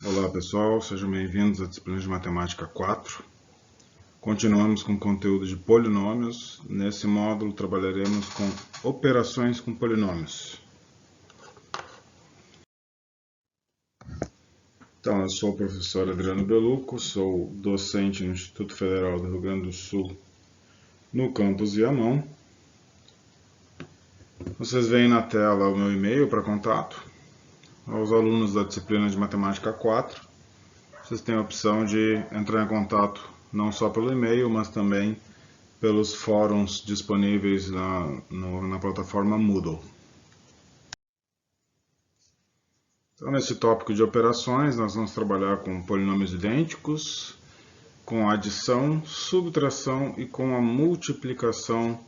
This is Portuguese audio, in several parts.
Olá pessoal, sejam bem-vindos à disciplina de Matemática 4. Continuamos com o conteúdo de polinômios. Nesse módulo trabalharemos com operações com polinômios. Então, eu sou o professor Adriano Beluco, sou docente no Instituto Federal do Rio Grande do Sul, no campus Viamão. Vocês veem na tela o meu e-mail para contato. Aos alunos da disciplina de Matemática 4, vocês têm a opção de entrar em contato não só pelo e-mail, mas também pelos fóruns disponíveis na plataforma Moodle. Então, nesse tópico de operações, nós vamos trabalhar com polinômios idênticos, com adição, subtração e com a multiplicação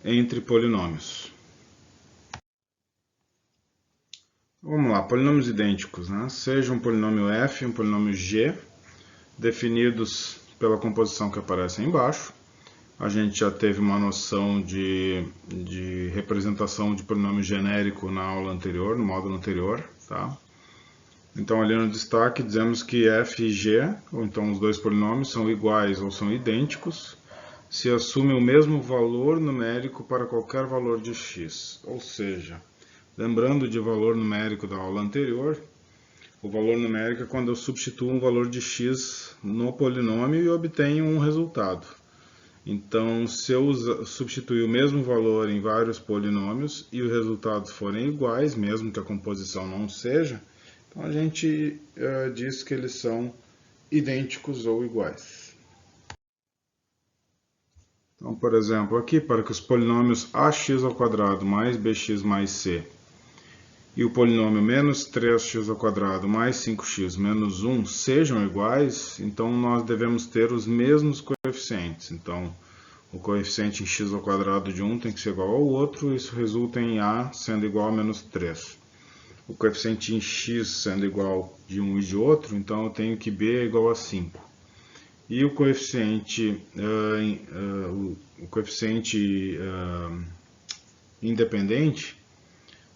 entre polinômios. Vamos lá, polinômios idênticos, né? Seja um polinômio f e um polinômio g, definidos pela composição que aparece aí embaixo. A gente já teve uma noção de representação de polinômio genérico na aula anterior, no módulo anterior, tá? Então, ali no destaque, dizemos que f e g, ou então os dois polinômios, são iguais ou são idênticos se assumem o mesmo valor numérico para qualquer valor de x. Ou seja, lembrando de valor numérico da aula anterior, o valor numérico é quando eu substituo um valor de x no polinômio e obtenho um resultado. Então, se eu substituir o mesmo valor em vários polinômios e os resultados forem iguais, mesmo que a composição não seja, então a gente diz que eles são idênticos ou iguais. Então, por exemplo, aqui, para que os polinômios ax² mais bx mais c e o polinômio menos 3x² mais 5x menos 1 sejam iguais, então nós devemos ter os mesmos coeficientes. Então, o coeficiente em x² de um tem que ser igual ao outro, isso resulta em a sendo igual a menos 3. O coeficiente em x sendo igual de um e de outro, então eu tenho que b é igual a 5. E o coeficiente independente,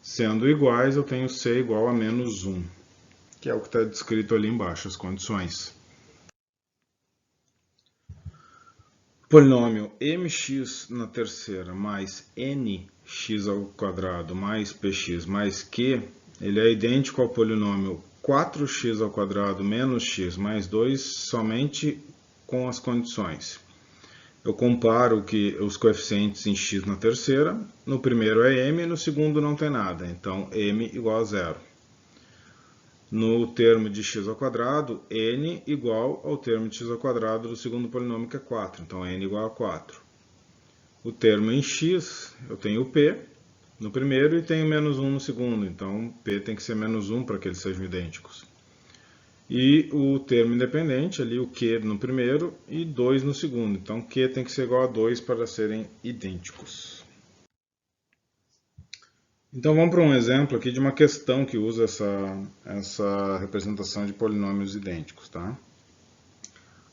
sendo iguais, eu tenho c igual a menos 1, que é o que está descrito ali embaixo, as condições. Polinômio mx na terceira mais nx² mais px mais q, ele é idêntico ao polinômio 4x² menos x mais 2 somente com as condições. Eu comparo os coeficientes em x na terceira, no primeiro é m, no segundo não tem nada, então m igual a 0. No termo de x², n igual ao termo de x² do segundo polinômio, que é 4, então n igual a 4. O termo em x, eu tenho p no primeiro e tenho menos 1 no segundo, então p tem que ser menos 1 para que eles sejam idênticos. E o termo independente, ali o q no primeiro e 2 no segundo. Então, q tem que ser igual a 2 para serem idênticos. Então, vamos para um exemplo aqui de uma questão que usa essa representação de polinômios idênticos, tá?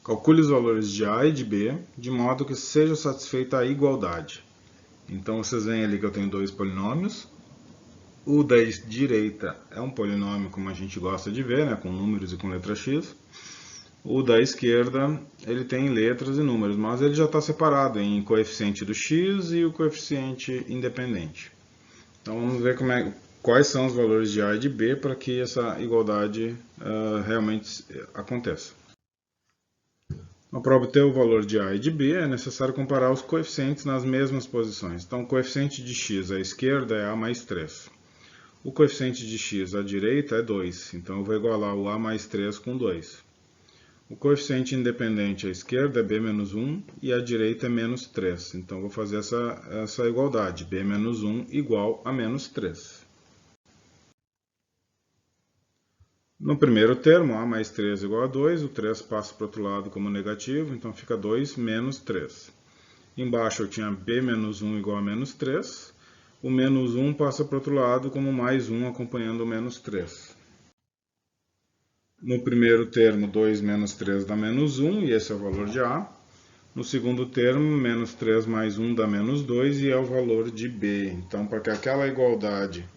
Calcule os valores de a e de b, de modo que seja satisfeita a igualdade. Então, vocês veem ali que eu tenho dois polinômios. O da direita é um polinômio como a gente gosta de ver, né, com números e com letra x. O da esquerda, ele tem letras e números, mas ele já está separado em coeficiente do x e o coeficiente independente. Então vamos ver quais são os valores de a e de b para que essa igualdade realmente aconteça. Então, para obter o valor de a e de b, é necessário comparar os coeficientes nas mesmas posições. Então, o coeficiente de x à esquerda é a mais 3. O coeficiente de x à direita é 2, então eu vou igualar o a mais 3 com 2. O coeficiente independente à esquerda é b menos 1 e à direita é menos 3. Então eu vou fazer essa igualdade, b menos 1 igual a menos 3. No primeiro termo, a mais 3 igual a 2, o 3 passa para o outro lado como negativo, então fica 2 menos 3. Embaixo eu tinha b menos 1 igual a menos 3. O menos 1 passa para o outro lado como mais 1 acompanhando o menos 3. No primeiro termo, 2 menos 3 dá menos 1, e esse é o valor de a. No segundo termo, menos 3 mais 1 dá menos 2, e é o valor de b. Então, para que aquela igualdade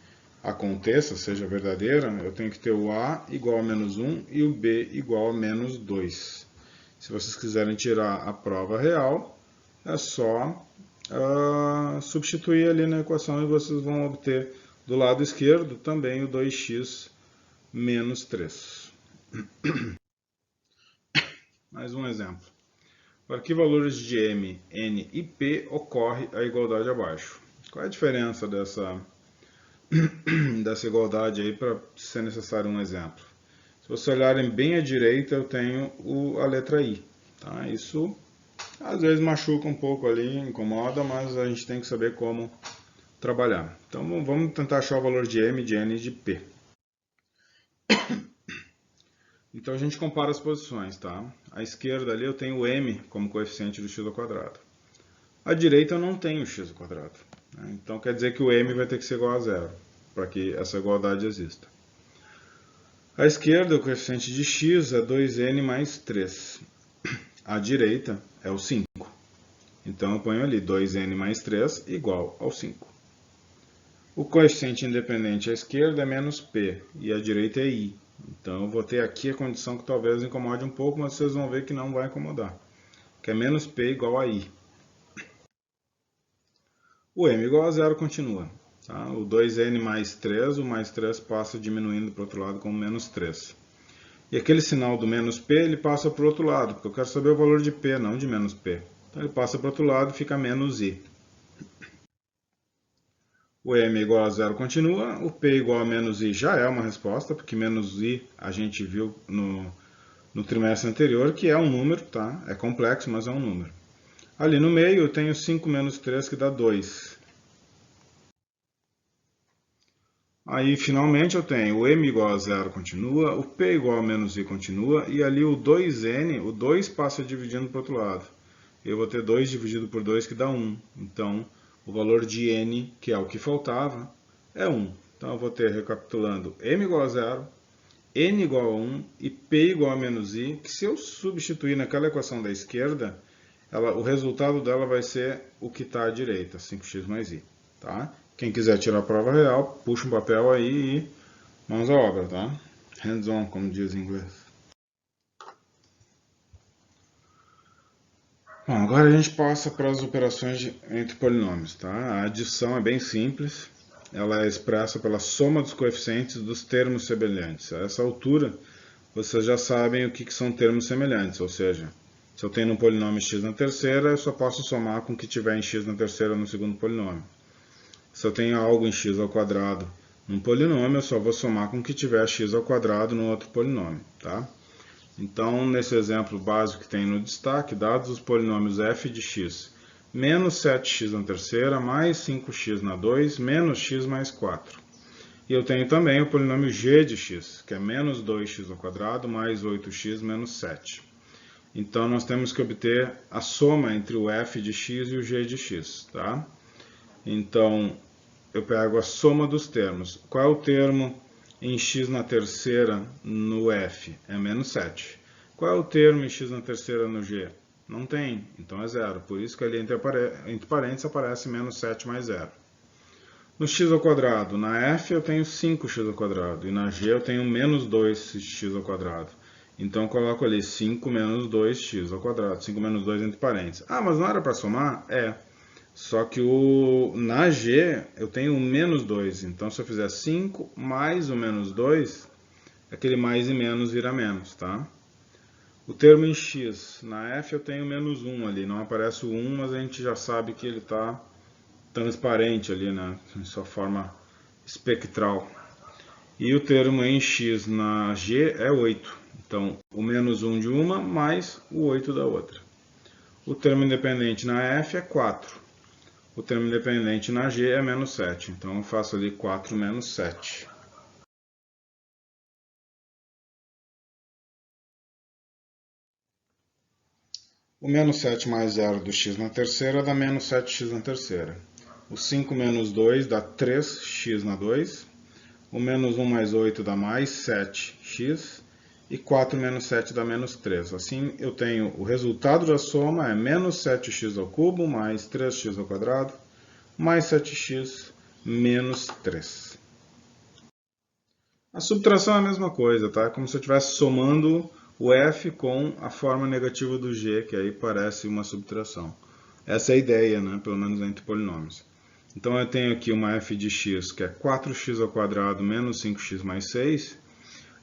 aconteça, seja verdadeira, eu tenho que ter o A igual a menos 1 e o B igual a menos 2. Se vocês quiserem tirar a prova real, é só substituir ali na equação e vocês vão obter do lado esquerdo também o 2x menos 3. Mais um exemplo. Para que valores de m, n e p ocorre a igualdade abaixo? Qual é a diferença dessa igualdade aí para ser necessário um exemplo? Se vocês olharem bem à direita, eu tenho a letra I. Tá? Isso às vezes machuca um pouco ali, incomoda, mas a gente tem que saber como trabalhar. Então vamos tentar achar o valor de m, de n e de p. Então a gente compara as posições, tá? À esquerda ali eu tenho o m como coeficiente do x ao quadrado. À direita eu não tenho x ao quadrado. Né? Então quer dizer que o m vai ter que ser igual a zero, para que essa igualdade exista. À esquerda o coeficiente de x é 2n mais 3. À direita é o 5. Então eu ponho ali 2n mais 3 igual ao 5. O coeficiente independente à esquerda é menos p e à direita é i. Então eu vou ter aqui a condição que talvez incomode um pouco, mas vocês vão ver que não vai incomodar. Que é menos p igual a i. O m igual a zero continua. Tá? O 2n mais 3, o mais 3 passa diminuindo para o outro lado como menos 3. E aquele sinal do menos p, ele passa para o outro lado, porque eu quero saber o valor de p, não de menos p. Então ele passa para o outro lado e fica menos i. O m igual a zero continua, o p igual a menos i já é uma resposta, porque menos i a gente viu no trimestre anterior, que é um número, tá? É complexo, mas é um número. Ali no meio eu tenho 5 menos 3, que dá 2. Aí finalmente eu tenho o m igual a zero continua, o p igual a menos i continua, e ali o 2n, o 2 passa dividindo para o outro lado. Eu vou ter 2 dividido por 2, que dá 1. Então, o valor de n, que é o que faltava, é 1. Então eu vou ter, recapitulando, m igual a zero, n igual a 1 e p igual a menos i, que se eu substituir naquela equação da esquerda, o resultado dela vai ser o que está à direita, 5x mais i. Tá? Quem quiser tirar a prova real, puxa um papel aí e mãos à obra, tá? Hands on, como diz em inglês. Bom, agora a gente passa para as operações entre polinômios, tá? A adição é bem simples, ela é expressa pela soma dos coeficientes dos termos semelhantes. A essa altura, vocês já sabem o que são termos semelhantes, ou seja, se eu tenho um polinômio x na terceira, eu só posso somar com o que tiver em x na terceira no segundo polinômio. Se eu tenho algo em x ao quadrado num polinômio, eu só vou somar com o que tiver x ao quadrado no outro polinômio, tá? Então, nesse exemplo básico que tem no destaque, dados os polinômios f de x menos 7x na terceira, mais 5x na 2, menos x mais 4. E eu tenho também o polinômio g de x, que é menos 2x ao quadrado, mais 8x menos 7. Então, nós temos que obter a soma entre o f de x e o g de x, tá? Então, eu pego a soma dos termos. Qual é o termo em x na terceira no f? É menos 7. Qual é o termo em x na terceira no g? Não tem, então é zero. Por isso que ali entre parênteses aparece menos 7 mais 0. No x ao quadrado, na f eu tenho 5x ao quadrado e na g eu tenho menos 2x ao quadrado. Então eu coloco ali 5 menos 2x ao quadrado, 5 menos 2 entre parênteses. Ah, mas não era para somar? É. Só que na g eu tenho o menos 2, então se eu fizer 5 mais o menos 2, aquele mais e menos vira menos, tá? O termo em x, na f eu tenho menos 1 ali, não aparece o 1, mas a gente já sabe que ele está transparente ali, né? Em sua forma espectral. E o termo em x na g é 8, então o menos 1 de uma mais o 8 da outra. O termo independente na f é 4. O termo independente na g é menos 7, então eu faço ali 4 menos 7. O menos 7 mais 0 do x na terceira dá menos 7x na terceira. O 5 menos 2 dá 3x na 2. O menos 1 mais 8 dá mais 7x. E 4 menos 7 dá menos 3. Assim, eu tenho o resultado da soma é menos 7x ao cubo mais 3x ao quadrado mais 7x menos 3. A subtração é a mesma coisa, tá? É como se eu estivesse somando o f com a forma negativa do g, que aí parece uma subtração. Essa é a ideia, né? Pelo menos entre polinômios. Então eu tenho aqui uma f de x, que é 4x ao quadrado menos 5x mais 6,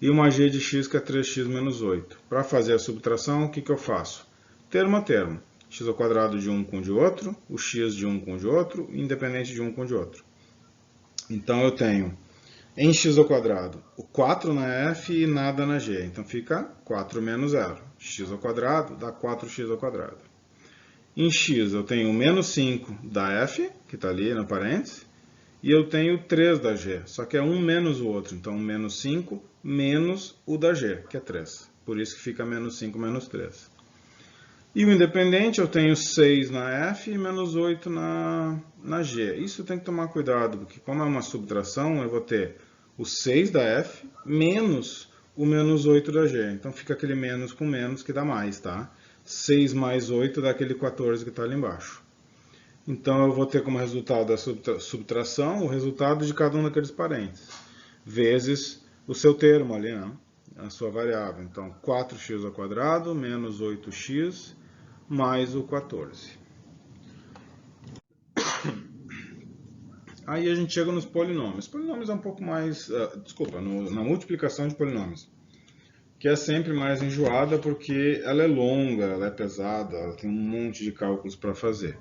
e uma g de x, que é 3x menos 8. Para fazer a subtração, o que eu faço? Termo a termo. X ao quadrado de um com o de outro, o x de um com o de outro, independente de um com o de outro. Então eu tenho em x ao quadrado o 4 na f e nada na g. Então fica 4 menos 0. X ao quadrado dá 4x ao quadrado. Em x eu tenho menos 5 da f, que está ali na parêntese, e eu tenho 3 da g, só que é um menos o outro. Então menos 5 menos o da g, que é 3. Por isso que fica menos 5 menos 3. E o independente eu tenho 6 na f e menos 8 na g. Isso eu tenho que tomar cuidado, porque como é uma subtração, eu vou ter o 6 da f menos o menos 8 da g. Então fica aquele menos com menos que dá mais, tá? 6 mais 8 dá aquele 14 que está ali embaixo. Então eu vou ter como resultado da subtração o resultado de cada um daqueles parênteses, vezes o seu termo ali, né? A sua variável. Então 4x ao quadrado menos 8x mais o 14. Aí a gente chega nos polinômios. Polinômios é um pouco mais... na multiplicação de polinômios, que é sempre mais enjoada porque ela é longa, ela é pesada, ela tem um monte de cálculos para fazer.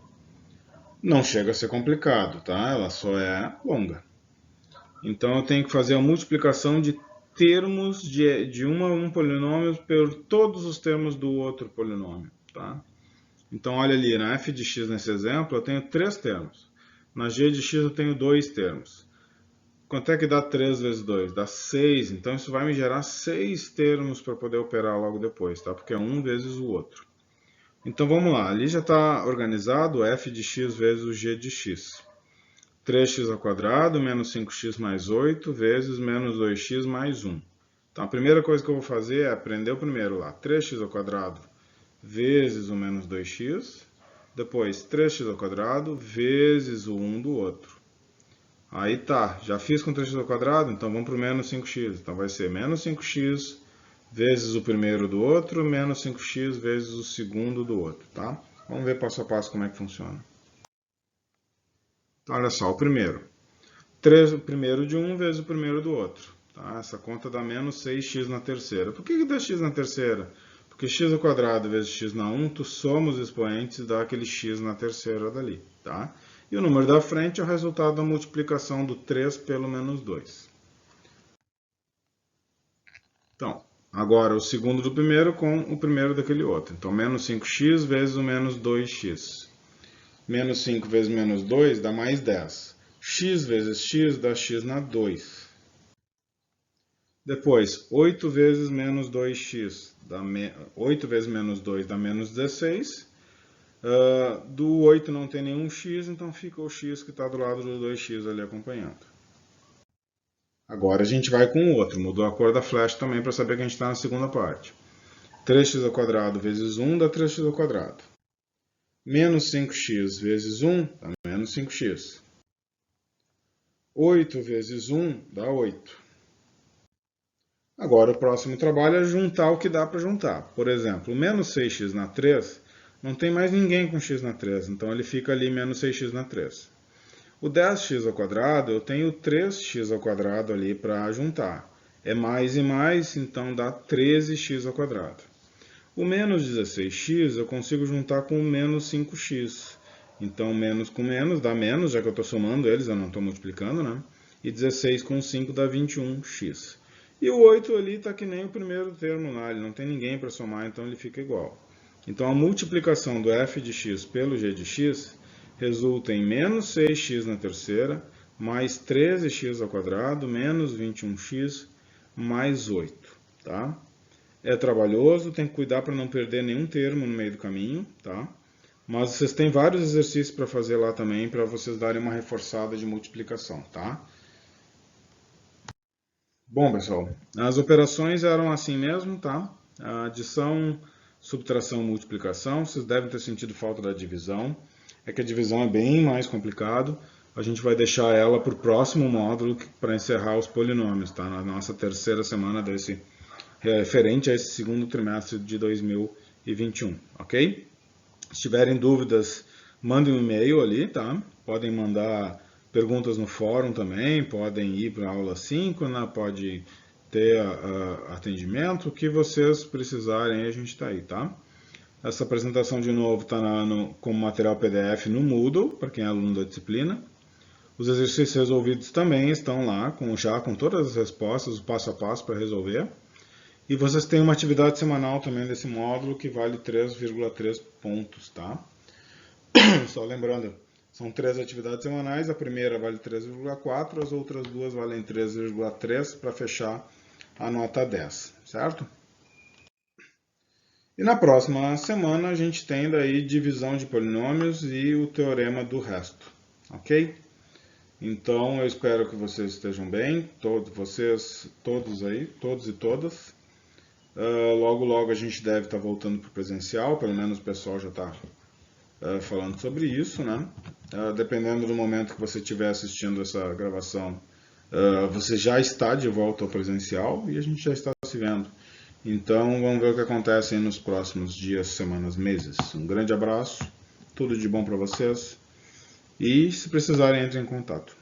Não chega a ser complicado, tá? Ela só é longa. Então eu tenho que fazer a multiplicação de termos de um polinômio por todos os termos do outro polinômio, tá? Então olha ali, na f de x nesse exemplo eu tenho 3 termos. Na g de x eu tenho 2 termos. Quanto é que dá 3 vezes 2? Dá 6. Então isso vai me gerar 6 termos para poder operar logo depois, tá? Porque é um vezes o outro. Então vamos lá, ali já está organizado f de x vezes o g de x. 3x ao quadrado menos 5x mais 8 vezes menos 2x mais 1. Então a primeira coisa que eu vou fazer é aprender o primeiro lá. 3x ao quadrado vezes o menos 2x. Depois 3x ao quadrado vezes o 1 do outro. Aí tá, já fiz com 3x ao quadrado, então vamos para o menos 5x. Então vai ser menos 5x vezes o primeiro do outro, menos 5x vezes o segundo do outro, tá? Vamos ver passo a passo como é que funciona. Então, olha só, o primeiro. O primeiro de um vezes o primeiro do outro. Tá? Essa conta dá menos 6x na terceira. Por que dá x na terceira? Porque x ao quadrado vezes x na 1, tu soma os expoentes e dá aquele x na terceira dali. Tá? E o número da frente é o resultado da multiplicação do 3 pelo menos 2. Então, agora o segundo do primeiro com o primeiro daquele outro. Então, menos 5x vezes o menos 2x. Menos 5 vezes menos 2 dá mais 10. X vezes x dá x na 2. Depois, 8 vezes menos 2x. 8 vezes menos 2 dá menos 16. Do 8 não tem nenhum x, então fica o x que está do lado do 2x ali acompanhando. Agora a gente vai com o outro. Mudou a cor da flecha também para saber que a gente está na segunda parte. 3x ao quadrado vezes 1 dá 3x ao quadrado. Menos 5x vezes 1 dá menos 5x. 8 vezes 1 dá 8. Agora o próximo trabalho é juntar o que dá para juntar. Por exemplo, menos 6x na 3, não tem mais ninguém com x na 3, então ele fica ali menos 6x na 3. O 10x ao quadrado, eu tenho 3x ao quadrado ali para juntar. É mais e mais, então dá 13x ao quadrado. O menos 16x eu consigo juntar com o menos 5x. Então, menos com menos dá menos, já que eu estou somando eles, eu não estou multiplicando, né? E 16 com 5 dá 21x. E o 8 ali está que nem o primeiro termo lá, ele não tem ninguém para somar, então ele fica igual. Então, a multiplicação do f de x pelo g de x resulta em menos 6x na terceira, mais 13x ao quadrado, menos 21x, mais 8, tá? É trabalhoso, tem que cuidar para não perder nenhum termo no meio do caminho, tá? Mas vocês têm vários exercícios para fazer lá também, para vocês darem uma reforçada de multiplicação, tá? Bom, pessoal, as operações eram assim mesmo, tá? A adição, subtração, multiplicação. Vocês devem ter sentido falta da divisão. É que a divisão é bem mais complicado, a gente vai deixar ela para o próximo módulo para encerrar os polinômios, tá? Na nossa terceira semana referente a esse segundo trimestre de 2021, ok? Se tiverem dúvidas, mandem um e-mail ali, tá? Podem mandar perguntas no fórum também, podem ir para a aula síncrona, pode ter atendimento, o que vocês precisarem, a gente está aí, tá? Essa apresentação, de novo, está como material PDF no Moodle, para quem é aluno da disciplina. Os exercícios resolvidos também estão lá, já com todas as respostas, o passo a passo para resolver. E vocês têm uma atividade semanal também desse módulo que vale 3,3 pontos, tá? Só lembrando, são 3 atividades semanais, a primeira vale 3,4, as outras 2 valem 3,3 para fechar a nota 10, certo? E na próxima semana a gente tem daí divisão de polinômios e o teorema do resto, ok? Então eu espero que vocês estejam bem, todos aí, todos e todas. Logo logo a gente deve estar voltando para o presencial, pelo menos o pessoal já está falando sobre isso, né? Dependendo do momento que você estiver assistindo essa gravação, você já está de volta ao presencial e a gente já está se vendo. Então vamos ver o que acontece aí nos próximos dias, semanas, meses. Um grande abraço, tudo de bom para vocês e se precisarem, entrem em contato.